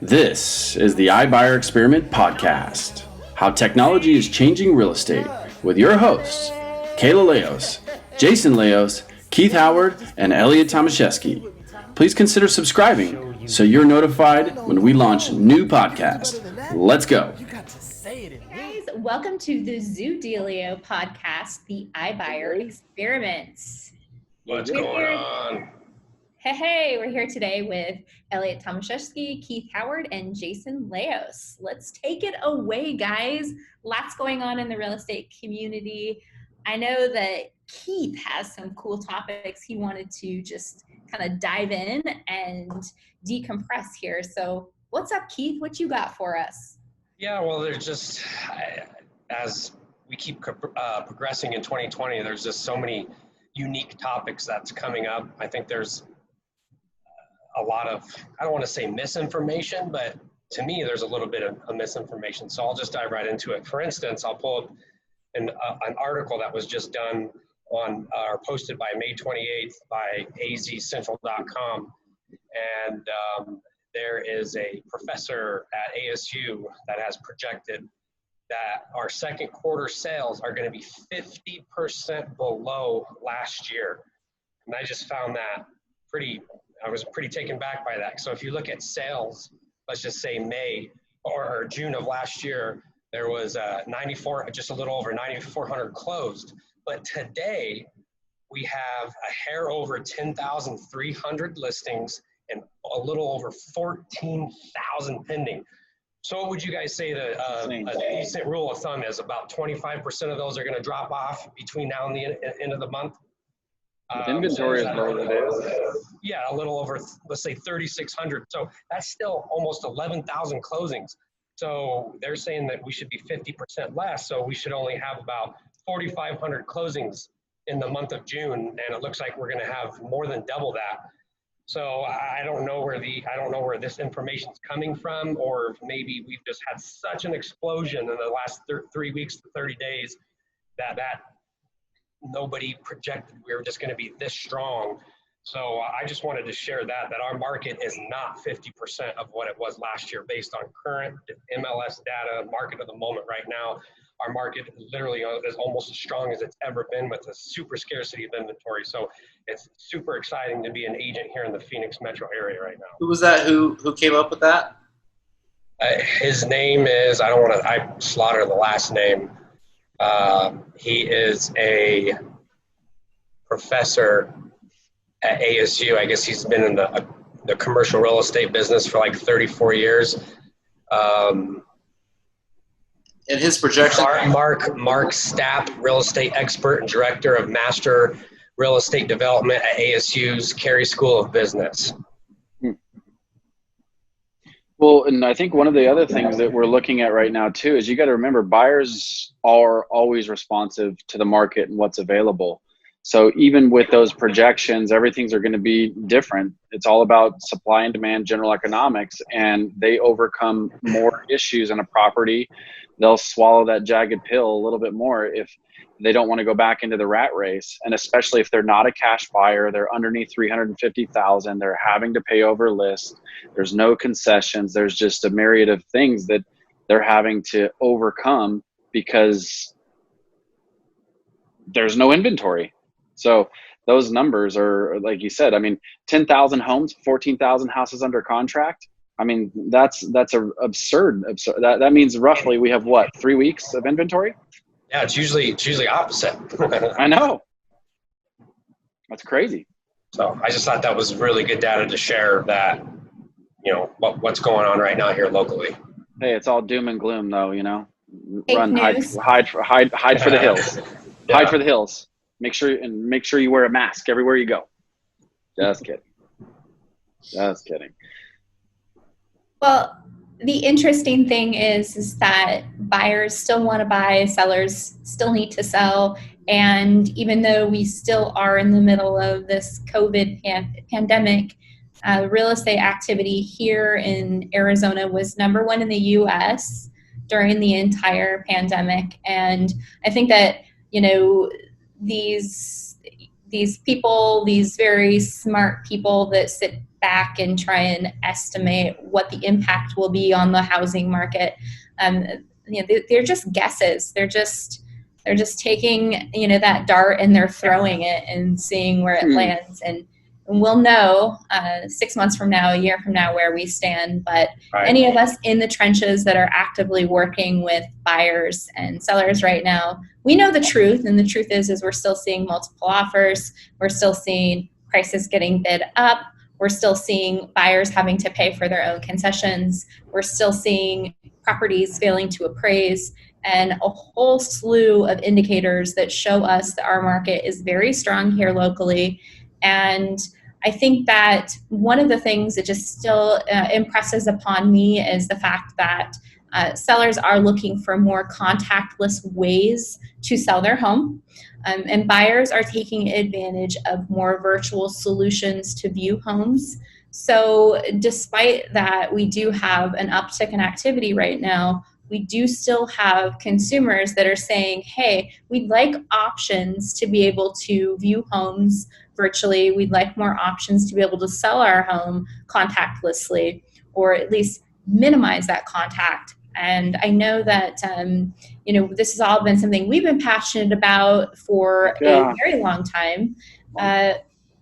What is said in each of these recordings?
This is the iBuyer Experiment Podcast, how technology is changing real estate, with your hosts, Kayla Leos, Jason Leos, Keith Howard, and Elliot Tomaszewski. Please consider subscribing so you're notified when we launch a new podcast. Let's go. Hey guys, welcome to the Zoodealio podcast, the iBuyer Experiments. What's going on? Hey, we're here today with Elliot Tomaszewski, Keith Howard, and Jason Leos. Let's take it away, guys. Lots going on in the real estate community. I know that Keith has some cool topics he wanted to just kind of dive in and decompress here. So what's up, Keith? What you got for us? Yeah, well, there's just, as we keep progressing in 2020, there's just so many unique topics that's coming up. I think there's a lot of, I don't want to say misinformation, but to me, there's a little bit of a misinformation. So I'll just dive right into it. For instance, I'll pull up an article that was just done on, or posted by May 28th by azcentral.com. And there is a professor at ASU that has projected that our second quarter sales are going to be 50% below last year. And I just found that I was pretty taken back by that. So if you look at sales, let's just say May or June of last year, there was just a little over 9,400 closed. But today we have a hair over 10,300 listings and a little over 14,000 pending. So what would you guys say that a decent rule of thumb is? About 25% of those are going to drop off between now and the end of the month? Inventory is low as it is. Yeah, a little over, let's say 3,600. So that's still almost 11,000 closings. So they're saying that we should be 50% less. So we should only have about 4,500 closings in the month of June. And it looks like we're going to have more than double that. So I don't know where this information is coming from, or maybe we've just had such an explosion in the last 3 weeks to 30 days that nobody projected we were just going to be this strong. So I just wanted to share that our market is not 50% of what it was last year based on current MLS data, market of the moment right now. Our market literally is almost as strong as it's ever been with a super scarcity of inventory. So it's super exciting to be an agent here in the Phoenix metro area right now. Who was that? Who came up with that? His name is, I slaughter the last name. He is a professor at ASU. I guess he's been in the commercial real estate business for like 34 years. And his projection? Mark Stapp, real estate expert and director of master real estate development at ASU's Carey School of Business. Well, and I think one of the other things that we're looking at right now too is you got to remember buyers are always responsive to the market and what's available. So even with those projections, everything's are going to be different. It's all about supply and demand, general economics, and they overcome more issues in a property. They'll swallow that jagged pill a little bit more if they don't want to go back into the rat race. And especially if they're not a cash buyer, they're underneath 350,000, they're having to pay over list. There's no concessions. There's just a myriad of things that they're having to overcome because there's no inventory. So those numbers are, like you said, I mean, 10,000 homes, 14,000 houses under contract. I mean, that's absurd. That means roughly we have what, 3 weeks of inventory? Yeah, it's usually opposite. I know. That's crazy. So I just thought that was really good data to share that, what's going on right now here locally. Hey, it's all doom and gloom though, Fake Run, news. hide for the hills. Yeah. Hide for the hills. Make sure you wear a mask everywhere you go. Just kidding. Well, the interesting thing is that buyers still want to buy, sellers still need to sell. And even though we still are in the middle of this COVID pandemic, real estate activity here in Arizona was #1 in the U.S. during the entire pandemic. And I think that, these these people, these very smart people that sit back and try and estimate what the impact will be on the housing market. They're just guesses. They're just taking, that dart and they're throwing it and seeing where it lands. And we'll know 6 months from now, a year from now, where we stand. But any of us in the trenches that are actively working with buyers and sellers right now, we know the truth. And the truth is we're still seeing multiple offers. We're still seeing prices getting bid up. We're still seeing buyers having to pay for their own concessions. We're still seeing properties failing to appraise, and a whole slew of indicators that show us that our market is very strong here locally. And I think that one of the things that just still impresses upon me is the fact that sellers are looking for more contactless ways to sell their home. And buyers are taking advantage of more virtual solutions to view homes. So despite that, we do have an uptick in activity right now. We do still have consumers that are saying, hey, we'd like options to be able to view homes virtually. We'd like more options to be able to sell our home contactlessly, or at least minimize that contact. And I know that, this has all been something we've been passionate about for a very long time.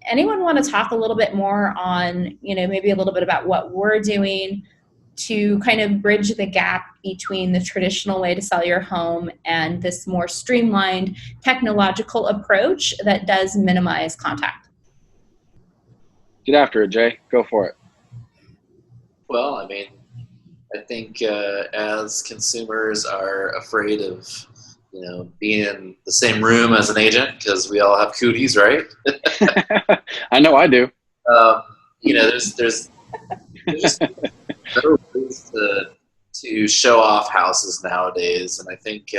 Anyone want to talk a little bit more on, maybe a little bit about what we're doing to kind of bridge the gap between the traditional way to sell your home and this more streamlined technological approach that does minimize contact? Get after it, Jay. Go for it. Well, I mean, I think as consumers are afraid of, being in the same room as an agent, because we all have cooties, right? I know I do. There's just better ways to show off houses nowadays, and I think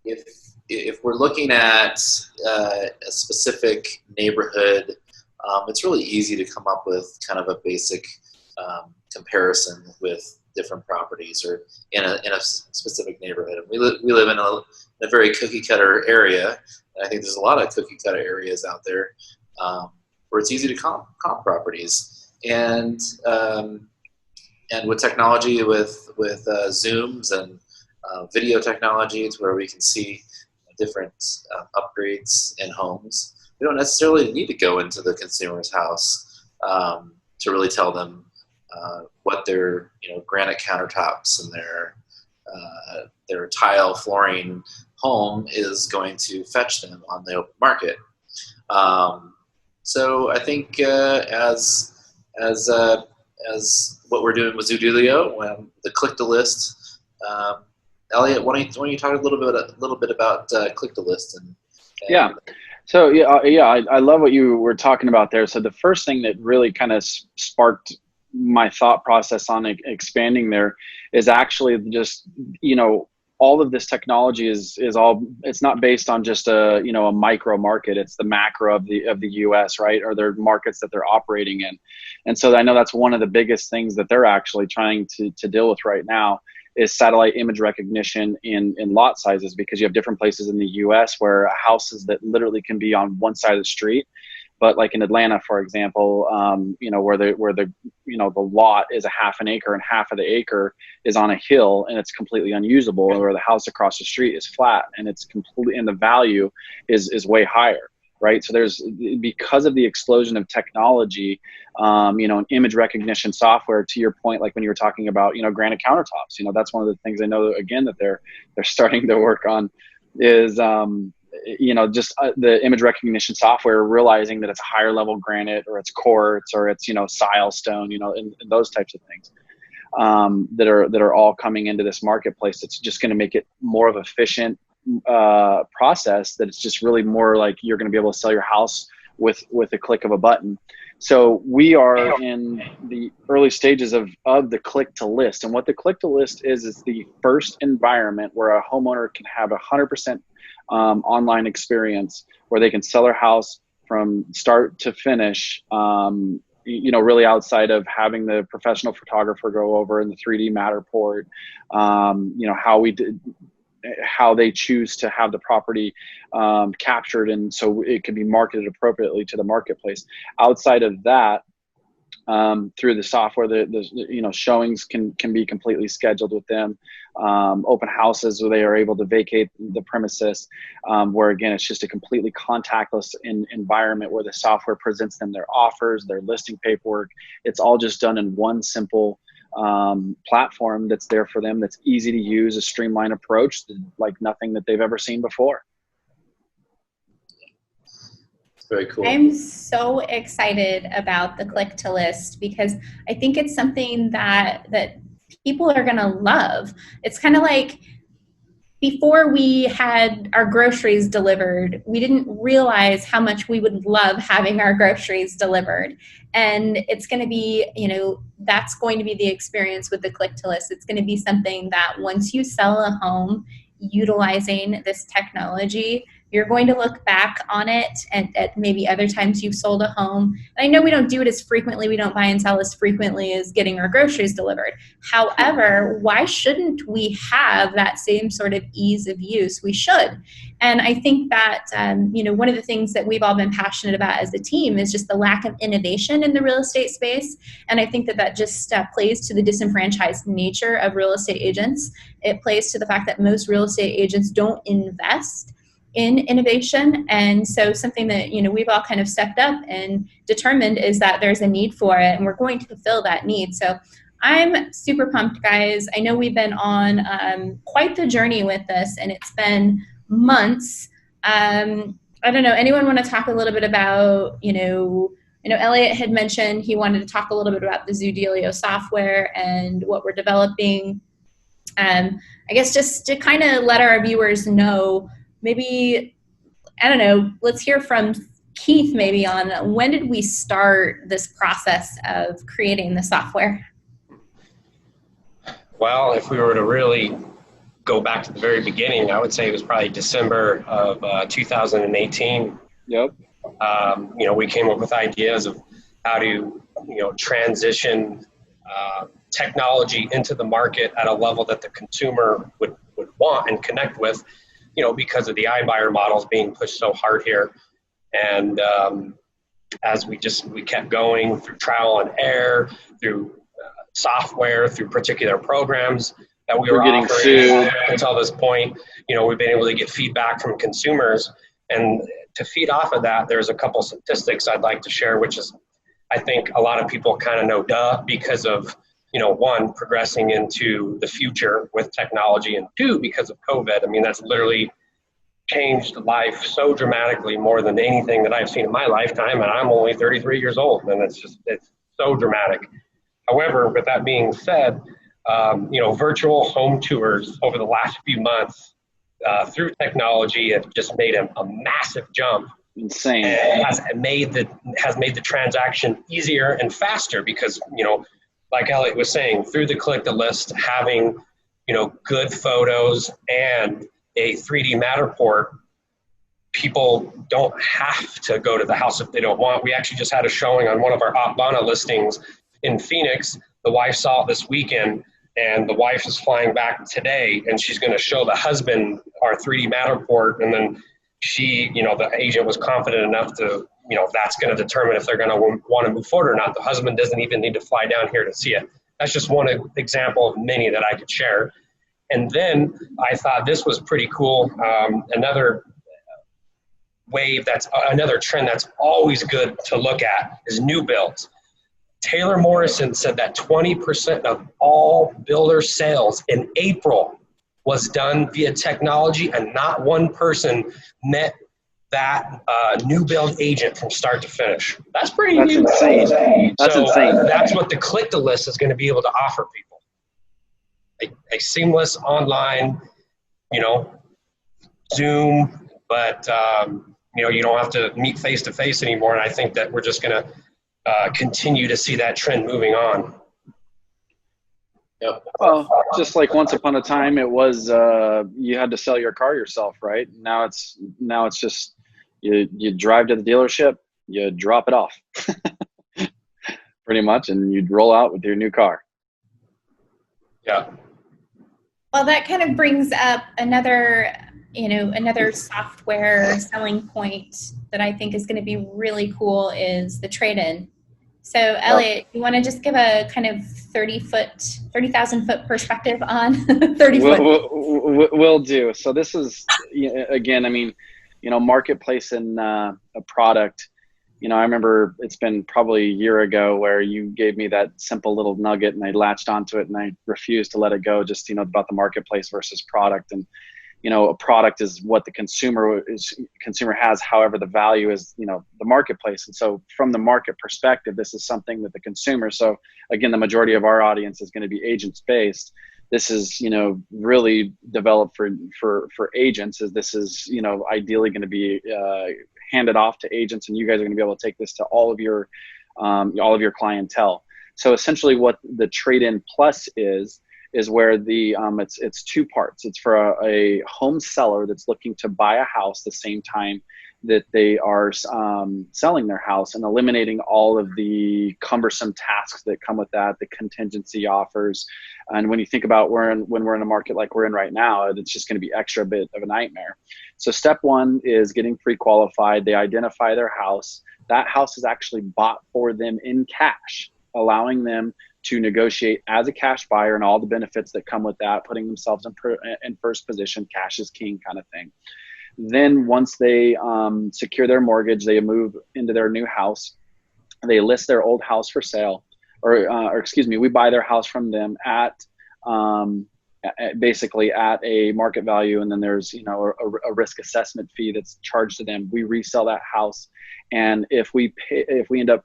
if we're looking at a specific neighborhood, it's really easy to come up with kind of a basic comparison with different properties or in a specific neighborhood. And we live in a very cookie cutter area, and I think there's a lot of cookie cutter areas out there where it's easy to comp properties. And with technology, with Zooms and video technology, to where we can see different upgrades in homes, we don't necessarily need to go into the consumer's house to really tell them what their granite countertops and their tile flooring home is going to fetch them on the open market. So I think as what we're doing with Zoodealio, the click to list, Elliot, why don't you talk a little bit about click to list and yeah. So I love what you were talking about there. So the first thing that really kind of sparked my thought process on expanding there is actually just, all of this technology is all, it's not based on just a micro market. It's the macro of the US, right? Or their markets that they're operating in. And so I know that's one of the biggest things that they're actually trying to deal with right now is satellite image recognition in lot sizes, because you have different places in the US where houses that literally can be on one side of the street, but like in Atlanta, for example, where the lot is a half an acre and half of the acre is on a hill and it's completely unusable, or the house across the street is flat and it's completely, and the value is way higher, right? So because of the explosion of technology, and image recognition software, to your point, like when you were talking about, granite countertops, that's one of the things I know, again, that they're starting to work on is, just the image recognition software, realizing that it's a higher level granite or it's quartz or it's, silestone, and those types of things that are all coming into this marketplace. It's just going to make it more of an efficient process, that it's just really more like you're going to be able to sell your house with a click of a button. So we are in the early stages of the click to list. And what the click to list is the first environment where a homeowner can have 100% online experience, where they can sell their house from start to finish, really outside of having the professional photographer go over in the 3D Matterport, how we did how they choose to have the property captured, and so it can be marketed appropriately to the marketplace. Outside of that, through the software, the showings can be completely scheduled with them. Open houses where they are able to vacate the premises, where again it's just a completely contactless environment where the software presents them their offers, their listing paperwork. It's all just done in one simple platform that's there for them, that's easy to use, a streamlined approach like nothing that they've ever seen before. Very cool. I'm so excited about the click to list because I think it's something that people are going to love. It's kind of like before we had our groceries delivered, we didn't realize how much we would love having our groceries delivered. And it's going to be, that's going to be the experience with the click to list. It's going to be something that once you sell a home utilizing this technology, you're going to look back on it and at maybe other times you've sold a home. And I know we don't do it as frequently. We don't buy and sell as frequently as getting our groceries delivered. However, why shouldn't we have that same sort of ease of use? We should. And I think that, one of the things that we've all been passionate about as a team is just the lack of innovation in the real estate space. And I think that just plays to the disenfranchised nature of real estate agents. It plays to the fact that most real estate agents don't invest in innovation. And so something that, we've all kind of stepped up and determined is that there's a need for it, and we're going to fulfill that need. So I'm super pumped, guys. I know we've been on quite the journey with this, and it's been months. I don't know, anyone want to talk a little bit about, Elliot had mentioned he wanted to talk a little bit about the Zoodealio software and what we're developing. I guess just to kind of let our viewers know, maybe, I don't know, let's hear from Keith maybe on when did we start this process of creating the software? Well, if we were to really go back to the very beginning, I would say it was probably December of 2018. Yep. We came up with ideas of how to, transition technology into the market at a level that the consumer would want and connect with, because of the iBuyer models being pushed so hard here. And as we kept going through trial and error, through software, through particular programs that we were getting offering until this point, we've been able to get feedback from consumers. And to feed off of that, there's a couple statistics I'd like to share, which is, I think a lot of people kind of know because of, one, progressing into the future with technology, and two, because of COVID. I mean, that's literally changed life so dramatically, more than anything that I've seen in my lifetime, and I'm only 33 years old, and it's so dramatic. However, with that being said, virtual home tours over the last few months through technology have just made a massive jump. Insane. And has made the transaction easier and faster because, like Elliot was saying, through the click to list, having, good photos and a 3D Matterport, people don't have to go to the house if they don't want. We actually just had a showing on one of our Opbana listings in Phoenix. The wife saw it this weekend, and the wife is flying back today, and she's going to show the husband our 3D Matterport, and then she, the agent was confident enough to, that's going to determine if they're going to want to move forward or not. The husband doesn't even need to fly down here to see it. That's just one example of many that I could share. And then I thought this was pretty cool. Another wave, another trend that's always good to look at is new builds. Taylor Morrison said that 20% of all builder sales in April was done via technology, and not one person met that new build agent from start to finish. That's pretty That's huge. insane. That's insane. That's what the click to list is going to be able to offer people. A seamless online, Zoom, but you don't have to meet face to face anymore. And I think that we're just going to continue to see that trend moving on. Yep. Well, just like once upon a time, it was you had to sell your car yourself, right? Now it's just you drive to the dealership, you drop it off, pretty much, and you roll out with your new car. Yeah. Well, that kind of brings up another software selling point that I think is going to be really cool is the Tradein. So, Elliot, you want to just give a kind of 30,000 foot perspective on 30 foot? Will do. So this is, again, I mean, marketplace and a product. I remember it's been probably a year ago where you gave me that simple little nugget and I latched onto it and I refused to let it go, just, about the marketplace versus product. And, a product is what the consumer has, however, the value is, the marketplace. And so from the market perspective, this is something that the consumer, so again, the majority of our audience is going to be agents based. This is, really developed for agents, as this is, ideally going to be handed off to agents, and you guys are going to be able to take this to all of your clientele. So essentially what the Tradein Plus is where the it's two parts. It's for a home seller that's looking to buy a house the same time that they are selling their house, and eliminating all of the cumbersome tasks that come with that, the contingency offers. And when you think about when we're in a market like we're in right now, it's just going to be extra bit of a nightmare. So step one is getting pre-qualified. They identify their house. That house is actually bought for them in cash, allowing them to negotiate as a cash buyer and all the benefits that come with that, putting themselves in first position, cash is king kind of thing. Then once they secure their mortgage, they move into their new house. They list their old house for sale, or excuse me, we buy their house from them at basically at a market value, and then there's a risk assessment fee that's charged to them. We resell that house, and if we end up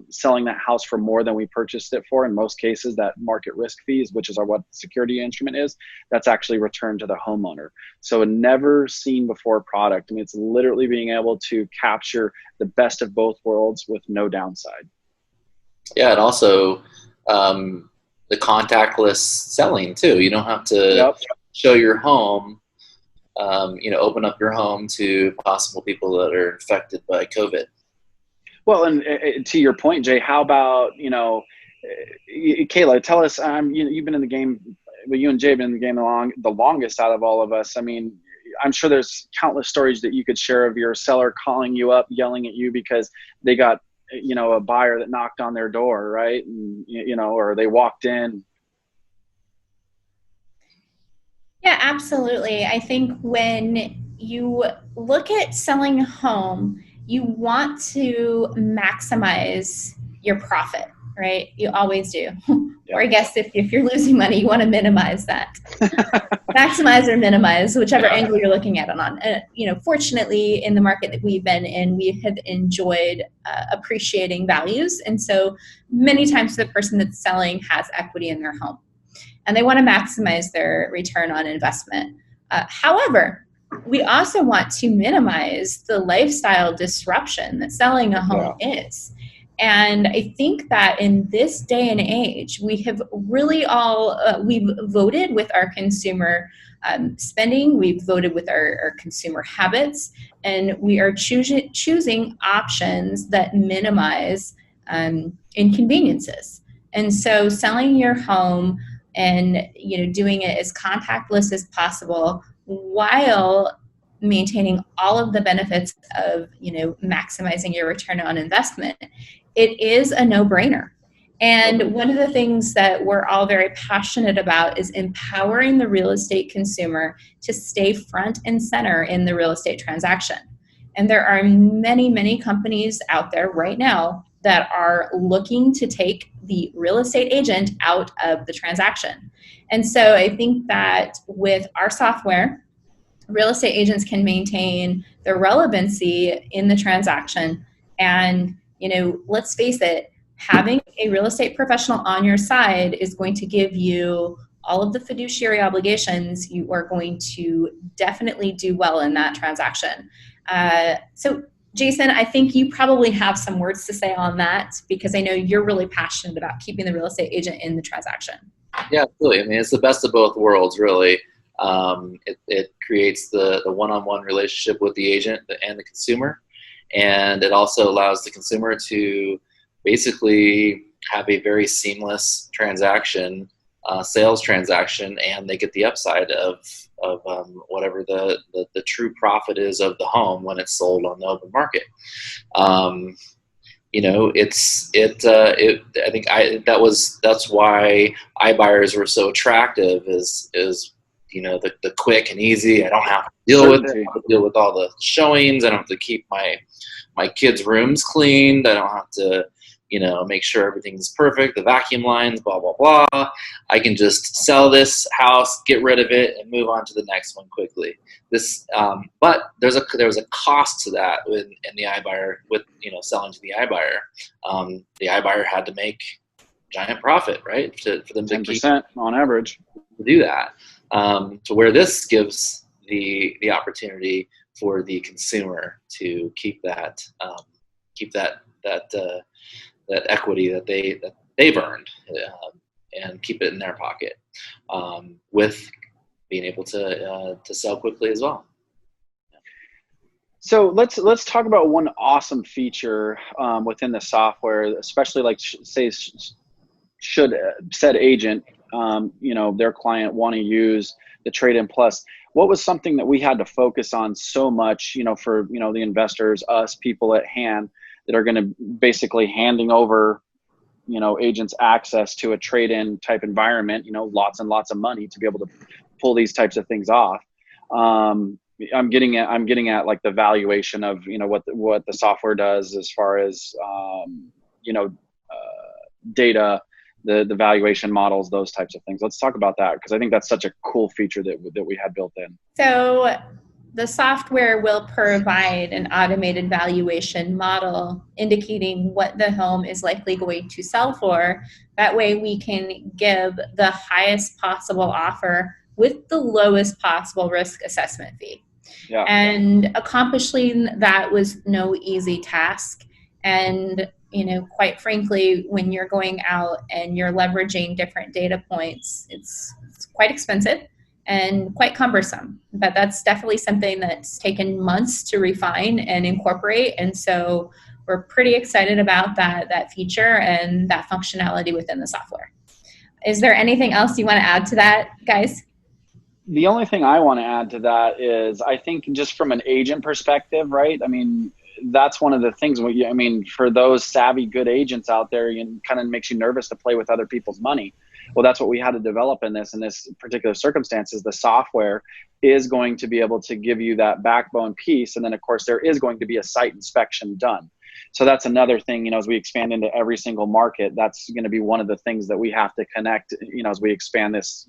selling that house for more than we purchased it for, in most cases, that market risk fees, which is what security instrument is, that's actually returned to the homeowner. So a never seen before product. I mean, it's literally being able to capture the best of both worlds with no downside. Yeah, and also the contactless selling too. You don't have to show your home, open up your home to possible people that are infected by COVID. Well, and to your point, Jay, how about, Kayla, tell us, you've been in the game, well, you and Jay have been in the game the longest out of all of us. I mean, I'm sure there's countless stories that you could share of your seller calling you up, yelling at you because they got, a buyer that knocked on their door, right? And, or they walked in. Yeah, absolutely. I think when you look at selling a home, you want to maximize your profit, right? You always do. Yeah. Or I guess if you're losing money, you want to minimize that. Maximize or minimize, whichever angle you're looking at it on. Fortunately, in the market that we've been in, we have enjoyed appreciating values. And so many times the person that's selling has equity in their home, and they want to maximize their return on investment. However, we also want to minimize the lifestyle disruption that selling a home is. And I think that in this day and age, we have really we've voted with our consumer spending, we've voted with our consumer habits, and we are choosing options that minimize inconveniences. And so selling your home and doing it as contactless as possible, while maintaining all of the benefits of maximizing your return on investment, it is a no-brainer. And one of the things that we're all very passionate about is empowering the real estate consumer to stay front and center in the real estate transaction. And there are many, many companies out there right now that are looking to take the real estate agent out of the transaction. And so I think that with our software, real estate agents can maintain their relevancy in the transaction. And, let's face it, having a real estate professional on your side is going to give you all of the fiduciary obligations. You are going to definitely do well in that transaction. So Jason, I think you probably have some words to say on that, because I know you're really passionate about keeping the real estate agent in the transaction. Yeah, absolutely. I mean, it's the best of both worlds, really. It creates the one-on-one relationship with the agent and the consumer, and it also allows the consumer to basically have a very seamless transaction sales transaction, and they get the upside of whatever the true profit is of the home when it's sold on the open market. That's why iBuyers were so attractive is the quick and easy. I don't have to deal with all the showings. I don't have to keep my kids' rooms cleaned. I don't have to make sure everything's perfect, the vacuum lines, blah, blah, blah. I can just sell this house, get rid of it, and move on to the next one quickly. But there was a cost to that in the iBuyer with selling to the iBuyer. The iBuyer had to make giant profit, right? For them to 10% on average to do that. To where this gives the opportunity for the consumer to keep that equity that they've earned and keep it in their pocket, with being able to sell quickly as well. So let's talk about one awesome feature within the software, especially like should said agent, their client want to use the Tradein Plus. What was something that we had to focus on so much, for the investors, us, people at hand that are going to basically handing over, agents access to a trade-in type environment, lots and lots of money to be able to pull these types of things off. I'm getting at like the valuation of, what the software does as far as, data, the valuation models, those types of things. Let's talk about that, because I think that's such a cool feature that we had built in. So the software will provide an automated valuation model indicating what the home is likely going to sell for. That way we can give the highest possible offer with the lowest possible risk assessment fee. Yeah. And accomplishing that was no easy task. And quite frankly, when you're going out and you're leveraging different data points, it's quite expensive and quite cumbersome. But that's definitely something that's taken months to refine and incorporate. And so we're pretty excited about that feature and that functionality within the software. Is there anything else you want to add to that, guys? The only thing I want to add to that is, I think just from an agent perspective, right? I mean, that's one of the things for those savvy, good agents out there, it kind of makes you nervous to play with other people's money. Well, that's what we had to develop in this particular circumstances. The software is going to be able to give you that backbone piece. And then of course there is going to be a site inspection done. So that's another thing, as we expand into every single market, that's going to be one of the things that we have to connect, as we expand this,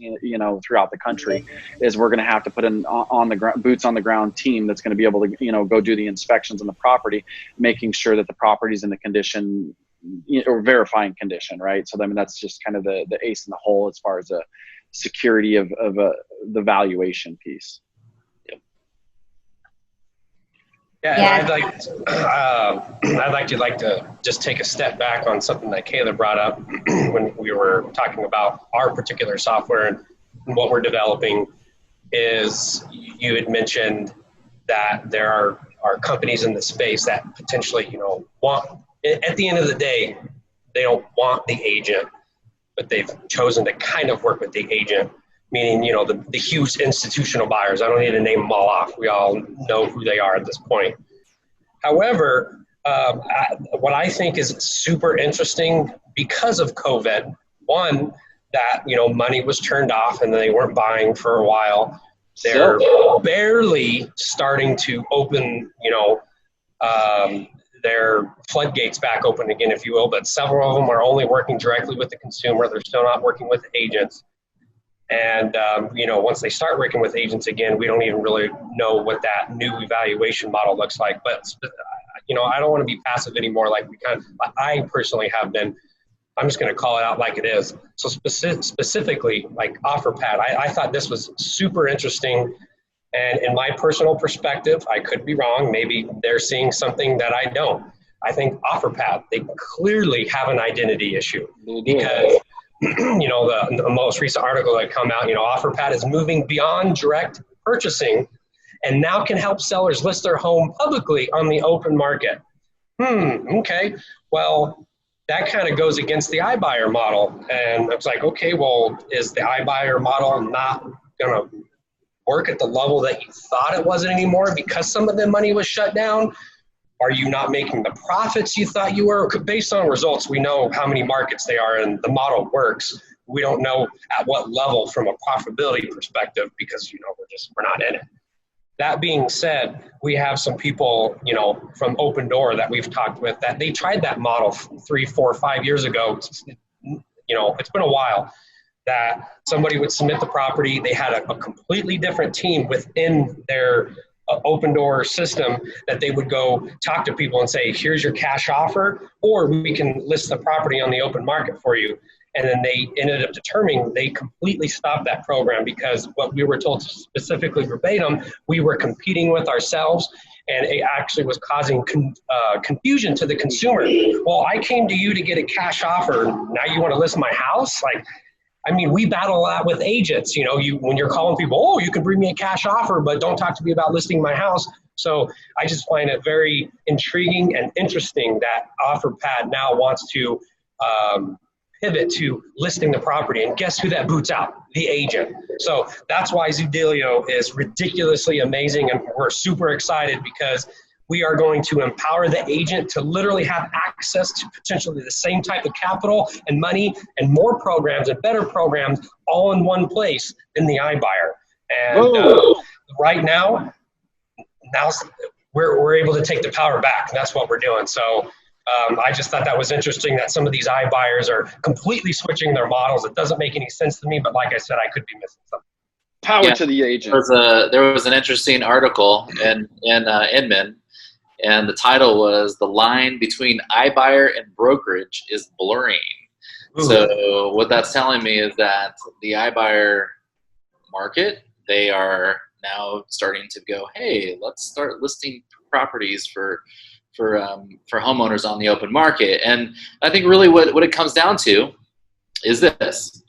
throughout the country, is we're going to have to put an boots on the ground team that's going to be able to, go do the inspections on the property, making sure that the property's in the condition, or verifying condition, right? So that's just kind of the ace in the hole as far as a security of the valuation piece. Yeah. I'd like to just take a step back on something that Kayla brought up when we were talking about our particular software and what we're developing. Is you had mentioned that there are companies in the space that potentially want, at the end of the day, they don't want the agent, but they've chosen to kind of work with the agent. Meaning, the huge institutional buyers. I don't need to name them all off. We all know who they are at this point. However, what I think is super interesting because of COVID, one, that, money was turned off and they weren't buying for a while. They're barely starting to open, their floodgates back open again, if you will. But several of them are only working directly with the consumer. They're still not working with agents. And, once they start working with agents again, we don't even really know what that new evaluation model looks like. But, I don't want to be passive anymore like I personally have been. I'm just going to call it out like it is. So specifically, like OfferPad, I thought this was super interesting. And in my personal perspective, I could be wrong. Maybe they're seeing something that I don't. I think OfferPad, they clearly have an identity issue because the most recent article that come out, OfferPad is moving beyond direct purchasing and now can help sellers list their home publicly on the open market. Okay. Well, that kind of goes against the iBuyer model. And it's like, okay, well, is the iBuyer model not going to work at the level that you thought it wasn't anymore because some of the money was shut down? Are you not making the profits you thought you were? Based on results, we know how many markets they are and the model works. We don't know at what level from a profitability perspective because, we're not in it. That being said, we have some people, from Open Door that we've talked with that they tried that model 3, 4, 5 years ago. It's been a while that somebody would submit the property. They had a completely different team within their Open Door system that they would go talk to people and say, here's your cash offer, or we can list the property on the open market for you. And then they ended up determining they completely stopped that program because what we were told specifically verbatim, we were competing with ourselves and it actually was causing confusion to the consumer. Well, I came to you to get a cash offer. Now you want to list my house? We battle that with agents. When you're calling people, oh, you can bring me a cash offer, but don't talk to me about listing my house. So I just find it very intriguing and interesting that OfferPad now wants to pivot to listing the property. And guess who that boots out? The agent. So that's why Zoodealio is ridiculously amazing. And we're super excited because we are going to empower the agent to literally have access to potentially the same type of capital and money and more programs and better programs all in one place in the iBuyer. And right now we're able to take the power back. That's what we're doing. So I just thought that was interesting that some of these iBuyers are completely switching their models. It doesn't make any sense to me, but like I said, I could be missing something. Power to the agent. There was an interesting article in Inman, and the title was "The Line Between iBuyer and Brokerage is Blurring." Ooh. So what that's telling me is that the iBuyer market, they are now starting to go, hey, let's start listing properties for homeowners on the open market. And I think really what it comes down to is this.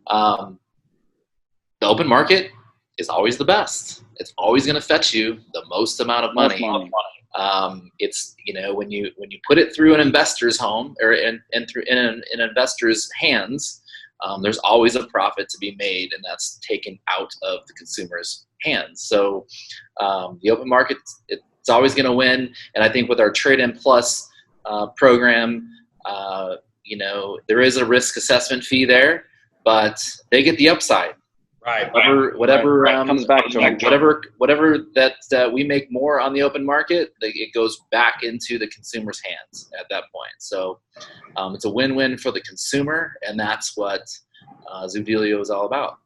The open market is always the best. It's always going to fetch you the most amount of money. It's, when you put it through an investor's home or in an investor's hands, there's always a profit to be made, and that's taken out of the consumer's hands. So the open market, it's always going to win. And I think with our Tradein Plus program, there is a risk assessment fee there, but they get the upside. Right. Whatever comes back to whatever that we make more on the open market, it goes back into the consumer's hands at that point. So it's a win-win for the consumer, and that's what Zoodealio is all about.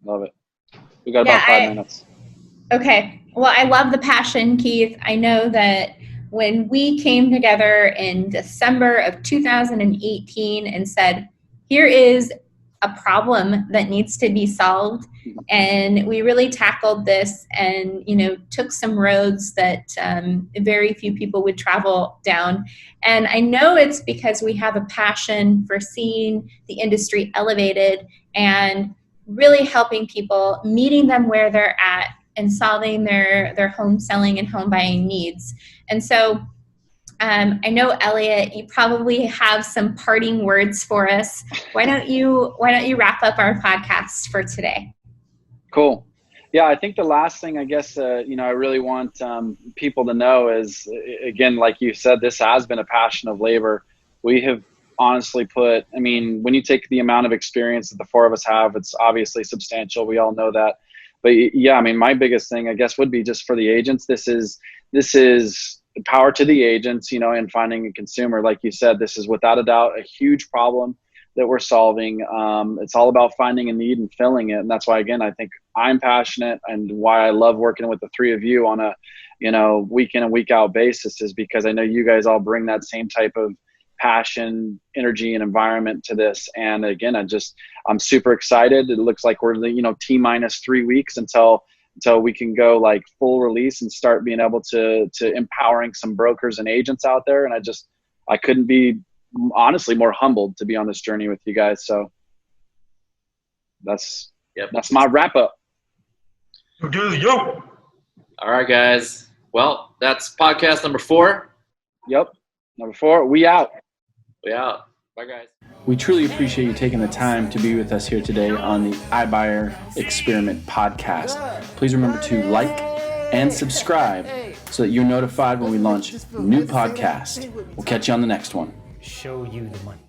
Love it. We got about 5 minutes. Okay. Well, I love the passion, Keith. I know that when we came together in December of 2018 and said, here is a problem that needs to be solved, and we really tackled this and, took some roads that very few people would travel down. And I know it's because we have a passion for seeing the industry elevated and really helping people, meeting them where they're at, and solving their home selling and home buying needs. And so I know, Elliot, you probably have some parting words for us. Why don't you wrap up our podcast for today? Cool. Yeah, I think the last thing I guess I really want people to know is, again, like you said, this has been a passion of labor. We have honestly when you take the amount of experience that the four of us have, it's obviously substantial. We all know that. But yeah, my biggest thing, I guess, would be just for the agents. This is power to the agents, in finding a consumer. Like you said, this is without a doubt a huge problem that we're solving. It's all about finding a need and filling it. And that's why, again, I think I'm passionate, and why I love working with the three of you on a, week in and week out basis, is because I know you guys all bring that same type of passion, energy, and environment to this. And again, I'm super excited. It looks like we're, T-minus 3 weeks until we can go like full release and start being able to empowering some brokers and agents out there. And I couldn't be honestly more humbled to be on this journey with you guys. So that's my wrap up. Zoodealio. All right, guys. Well, that's podcast number 4. Yep. Number 4, we out. We out. Bye, guys. We truly appreciate you taking the time to be with us here today on the iBuyer Experiment podcast. Please remember to like and subscribe so that you're notified when we launch new podcasts. We'll catch you on the next one. Show you the money.